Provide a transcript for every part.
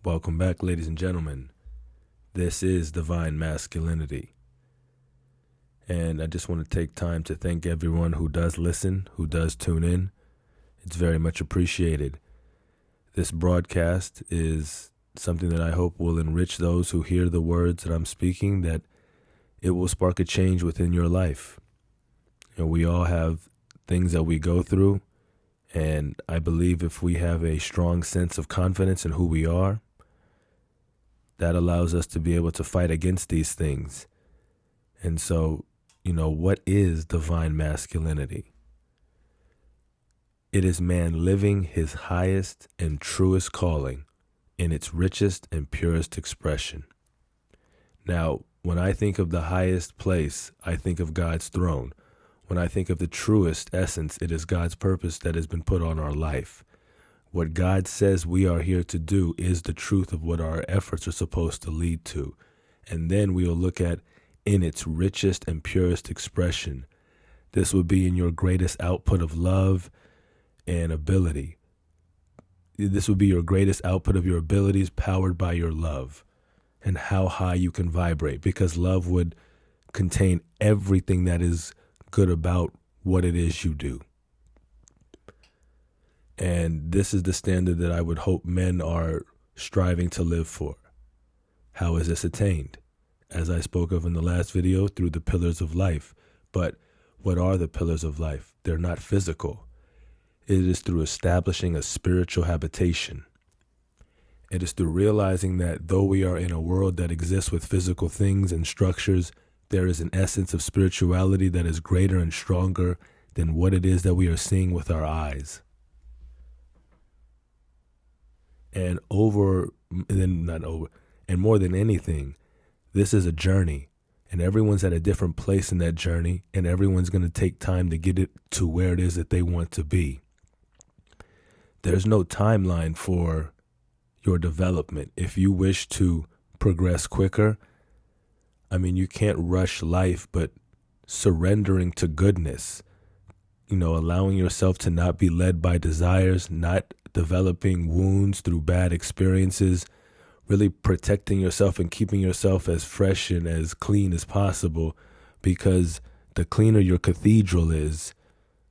Welcome back, ladies and gentlemen. This is Divine Masculinity. And I just want to take time to thank everyone who does listen, who does tune in. It's very much appreciated. This broadcast is something that I hope will enrich those who hear the words that I'm speaking, that it will spark a change within your life. And we all have things that we go through, and I believe if we have a strong sense of confidence in who we are, that allows us to be able to fight against these things. And so, what is divine masculinity? It is man living his highest and truest calling in its richest and purest expression. Now, when I think of the highest place, I think of God's throne. When I think of the truest essence, it is God's purpose that has been put on our life. What God says we are here to do is the truth of what our efforts are supposed to lead to. And then we will look at in its richest and purest expression. This will be in your greatest output of love and ability. This will be your greatest output of your abilities powered by your love and how high you can vibrate, because love would contain everything that is good about what it is you do. And this is the standard that I would hope men are striving to live for. How is this attained? As I spoke of in the last video, through the pillars of life. But what are the pillars of life? They're not physical. It is through establishing a spiritual habitation. It is through realizing that though we are in a world that exists with physical things and structures, there is an essence of spirituality that is greater and stronger than what it is that we are seeing with our eyes. And more than anything, this is a journey, and everyone's at a different place in that journey, and everyone's going to take time to get it to where it is that they want to be. There's no timeline for your development. If you wish to progress quicker, you can't rush life, but surrendering to goodness, allowing yourself to not be led by desires, not developing wounds through bad experiences, really protecting yourself and keeping yourself as fresh and as clean as possible, because the cleaner your cathedral is,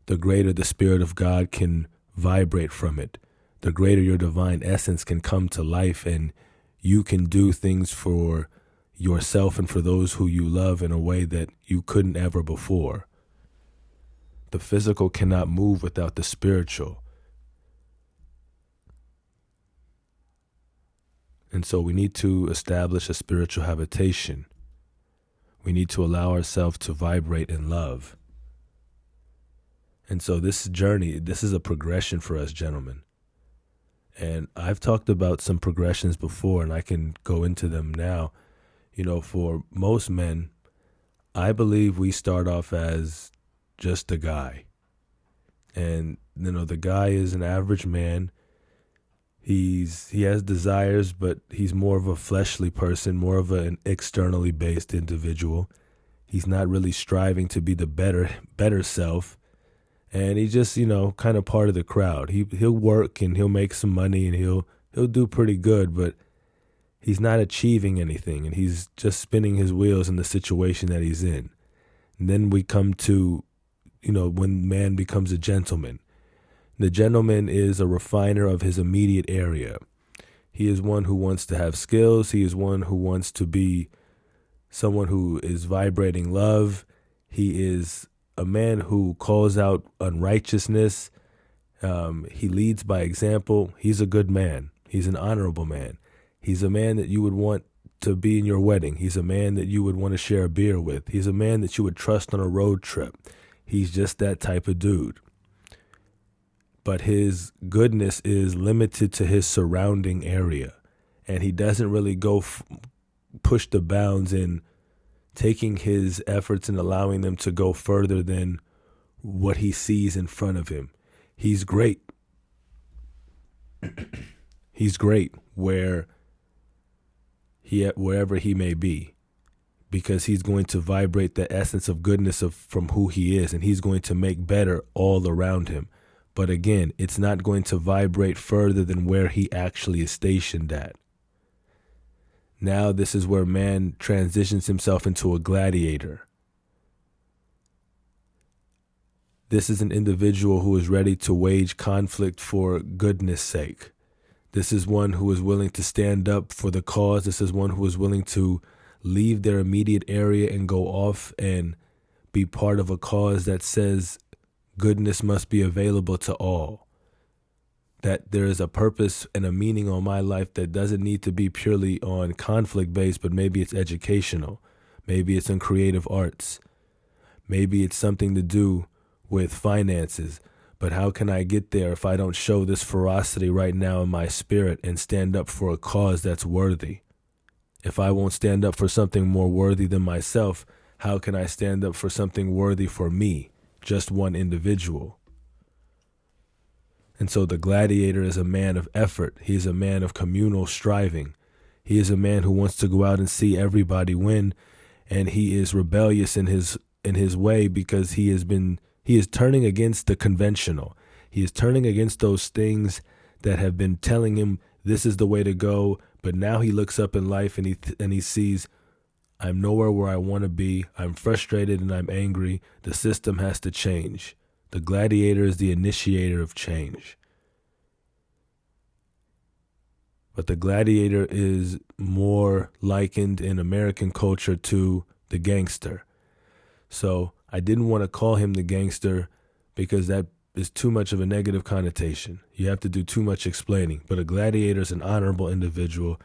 the greater the Spirit of God can vibrate from it, the greater your divine essence can come to life, and you can do things for yourself and for those who you love in a way that you couldn't ever before. The physical cannot move without the spiritual. And so we need to establish a spiritual habitation. We need to allow ourselves to vibrate in love. And so this journey, this is a progression for us, gentlemen. And I've talked about some progressions before, and I can go into them now. For most men, I believe we start off as just a guy. And, the guy is an average man. He has desires, but he's more of a fleshly person, more of an externally based individual. He's not really striving to be the better self. And he's just, kind of part of the crowd. He'll work and he'll make some money and he'll do pretty good, but he's not achieving anything, and he's just spinning his wheels in the situation that he's in. And then we come to, when man becomes a gentleman. The gentleman is a refiner of his immediate area. He is one who wants to have skills. He is one who wants to be someone who is vibrating love. He is a man who calls out unrighteousness. He leads by example. He's a good man. He's an honorable man. He's a man that you would want to be in your wedding. He's a man that you would want to share a beer with. He's a man that you would trust on a road trip. He's just that type of dude. But his goodness is limited to his surrounding area. And he doesn't really go push the bounds in taking his efforts and allowing them to go further than what he sees in front of him. He's great. He's great wherever he may be, because he's going to vibrate the essence of goodness from who he is, and he's going to make better all around him. But again, it's not going to vibrate further than where he actually is stationed at. Now this is where man transitions himself into a gladiator. This is an individual who is ready to wage conflict for goodness sake. This is one who is willing to stand up for the cause. This is one who is willing to leave their immediate area and go off and be part of a cause that says goodness must be available to all. That there is a purpose and a meaning on my life that doesn't need to be purely on conflict based, but maybe it's educational. Maybe it's in creative arts. Maybe it's something to do with finances. But how can I get there if I don't show this ferocity right now in my spirit and stand up for a cause that's worthy? If I won't stand up for something more worthy than myself, how can I stand up for something worthy for me, just one individual? And so the gladiator is a man of effort. He is a man of communal striving. He is a man who wants to go out and see everybody win, and he is rebellious in his way because he is turning against the conventional. He is turning against those things that have been telling him this is the way to go, but now he looks up in life and he sees, I'm nowhere where I want to be. I'm frustrated and I'm angry. The system has to change. The gladiator is the initiator of change. But the gladiator is more likened in American culture to the gangster. So I didn't want to call him the gangster because that is too much of a negative connotation. You have to do too much explaining. But a gladiator is an honorable individual.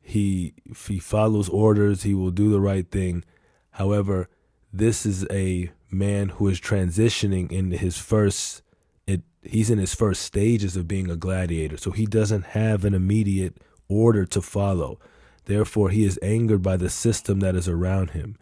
He follows orders. He will do the right thing. However, this is a man who is transitioning in he's in his first stages of being a gladiator. So he doesn't have an immediate order to follow. Therefore, he is angered by the system that is around him.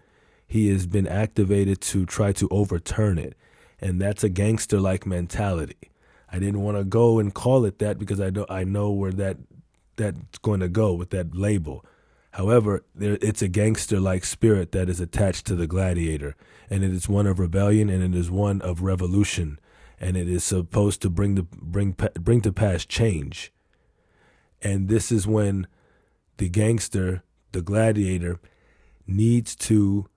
He has been activated to try to overturn it. And that's a gangster-like mentality. I didn't want to go and call it that because I know where that's going to go with that label. However, it's a gangster-like spirit that is attached to the gladiator, and it is one of rebellion, and it is one of revolution, and it is supposed to bring to pass change. And this is when the gangster, the gladiator, needs to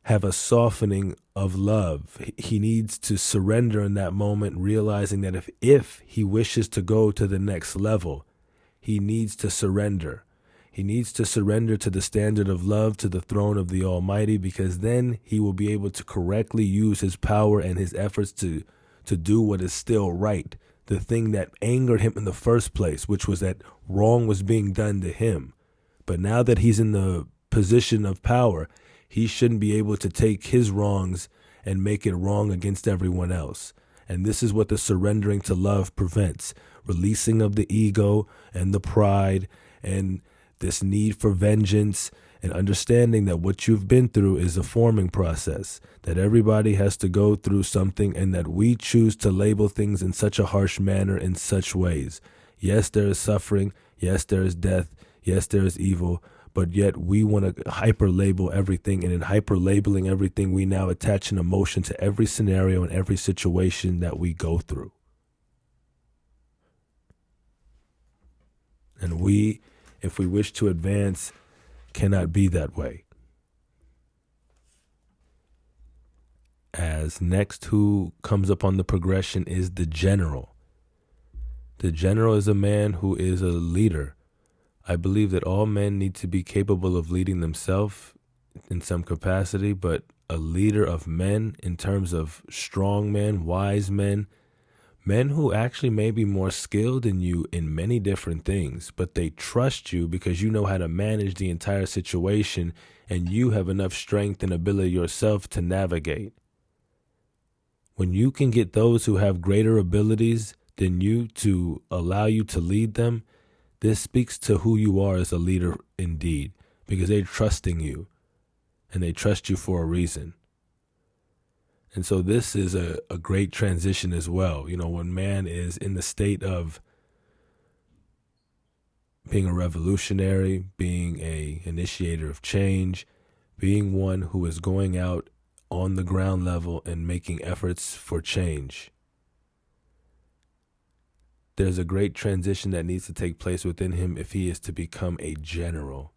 have a softening of love. He needs to surrender in that moment, realizing that if he wishes to go to the next level, he needs to surrender. He needs to surrender to the standard of love, to the throne of the Almighty, because then he will be able to correctly use his power and his efforts to do what is still right, the thing that angered him in the first place, which was that wrong was being done to him. But now that he's in the position of power, he shouldn't be able to take his wrongs and make it wrong against everyone else. And this is what the surrendering to love prevents. Releasing of the ego and the pride and this need for vengeance, and understanding that what you've been through is a forming process, that everybody has to go through something, and that we choose to label things in such a harsh manner in such ways. Yes, there is suffering. Yes, there is death. Yes, there is evil. But yet we want to hyper-label everything, and in hyper-labeling everything, we now attach an emotion to every scenario and every situation that we go through. And we, if we wish to advance, cannot be that way. As next who comes up on the progression is the general. The general is a man who is a leader. I believe that all men need to be capable of leading themselves in some capacity, but a leader of men in terms of strong men, wise men, men who actually may be more skilled than you in many different things, but they trust you because you know how to manage the entire situation and you have enough strength and ability yourself to navigate. When you can get those who have greater abilities than you to allow you to lead them, this speaks to who you are as a leader indeed, because they're trusting you and they trust you for a reason. And so this is a great transition as well. You know, when man is in the state of being a revolutionary, being a initiator of change, being one who is going out on the ground level and making efforts for change. There's a great transition that needs to take place within him if he is to become a general.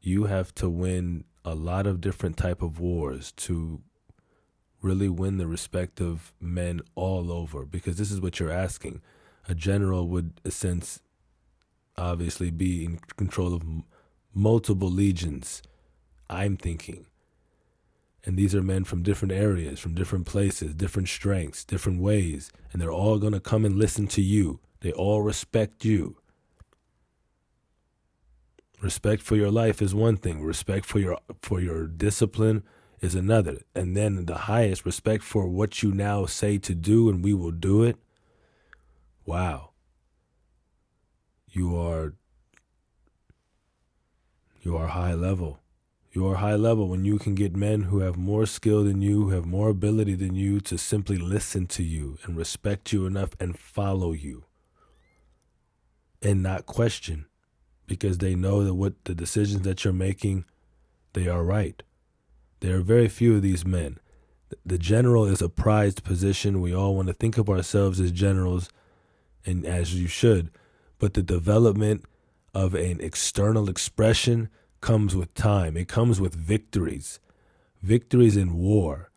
you have to win a lot of different type of wars to really win the respect of men all over, because this is what you're asking. A general would, in a sense, obviously be in control of multiple legions, I'm thinking. And these are men from different areas, from different places, different strengths, different ways, and they're all going to come and listen to you. They all respect you. Respect for your life is one thing. Respect for your discipline is another. And then the highest, respect for what you now say to do, and we will do it. Wow. You are high level. You are high level when you can get men who have more skill than you, who have more ability than you, to simply listen to you and respect you enough and follow you and not question, because they know that what the decisions that you're making, they are right. There are very few of these men. The general is a prized position. We all want to think of ourselves as generals, and as you should, but the development of an external expression comes with time. It comes with victories. Victories in war.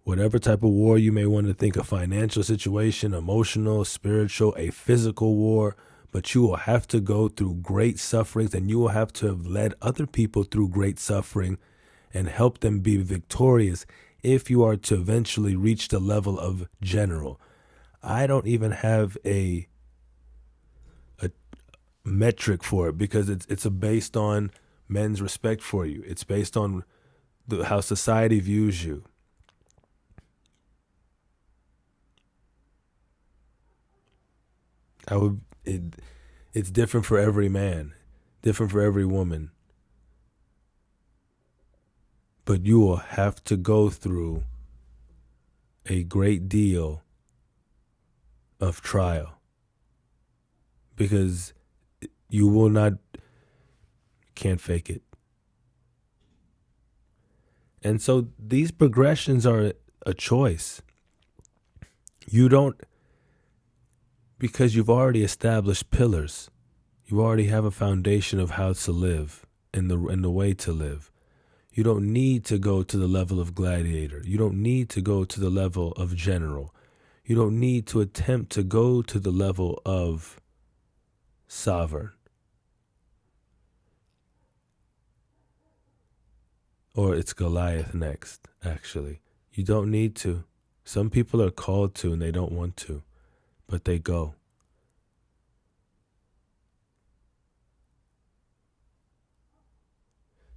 Whatever type of war you may want to think, a financial situation, emotional, spiritual, a physical war, but you will have to go through great sufferings, and you will have to have led other people through great suffering and help them be victorious if you are to eventually reach the level of general. I don't even have a metric for it, because it's based on men's respect for you. It's based on how society views you. It's different for every man, different for every woman. But you will have to go through a great deal of trial, because you will not, can't fake it. And so these progressions are a choice. You don't, because you've already established pillars. You already have a foundation of how to live and the way to live. You don't need to go to the level of gladiator. You don't need to go to the level of general. You don't need to attempt to go to the level of sovereign. Or it's Goliath next, actually. You don't need to. Some people are called to and they don't want to, but they go.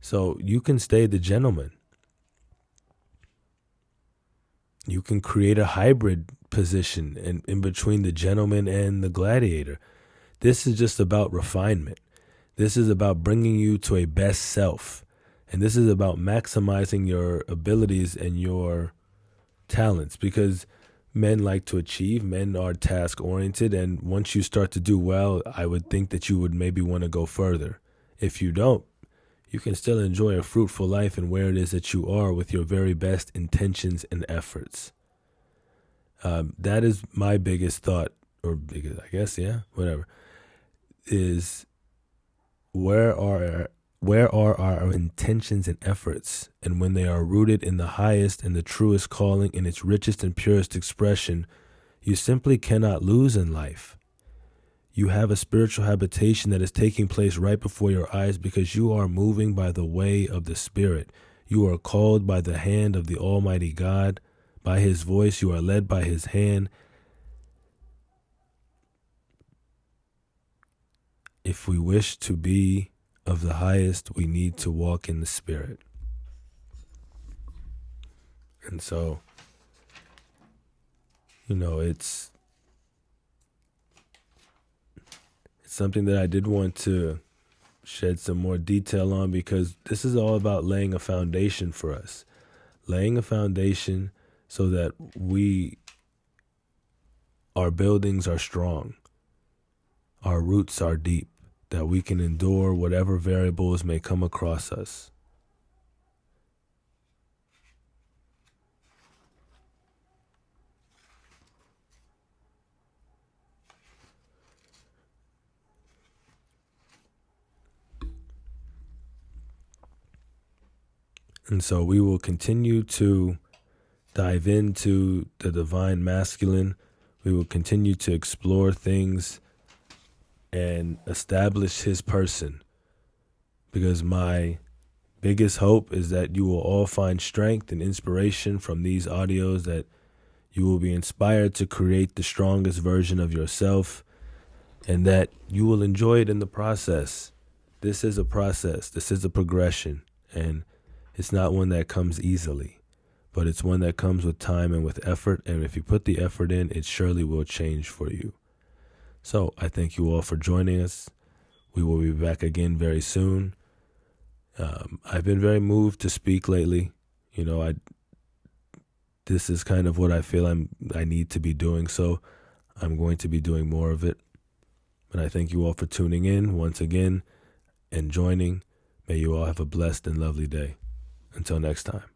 So you can stay the gentleman. You can create a hybrid position in between the gentleman and the gladiator. This is just about refinement. This is about bringing you to a best self. And this is about maximizing your abilities and your talents, because men like to achieve. Men are task oriented. And once you start to do well, I would think that you would maybe want to go further. If you don't, you can still enjoy a fruitful life and where it is that you are with your very best intentions and efforts. That is my biggest thought, or biggest, I guess, yeah, whatever, is where are our intentions and efforts? And when they are rooted in the highest and the truest calling in its richest and purest expression, you simply cannot lose in life. You have a spiritual habitation that is taking place right before your eyes, because you are moving by the way of the Spirit. You are called by the hand of the Almighty God. By His voice, you are led by His hand. If we wish to be of the highest, we need to walk in the Spirit. And so, it's something that I did want to shed some more detail on, because this is all about laying a foundation for us. Laying a foundation so that our buildings are strong, our roots are deep, that we can endure whatever variables may come across us. And so we will continue to dive into the divine masculine. We will continue to explore things and establish his person, because my biggest hope is that you will all find strength and inspiration from these audios, that you will be inspired to create the strongest version of yourself, and that you will enjoy it in the process. This is a process. This is a progression, and it's not one that comes easily, but it's one that comes with time and with effort. And if you put the effort in, it surely will change for you. So I thank you all for joining us. We will be back again very soon. I've been very moved to speak lately. This is kind of what I feel I need to be doing. So I'm going to be doing more of it. But I thank you all for tuning in once again and joining. May you all have a blessed and lovely day. Until next time.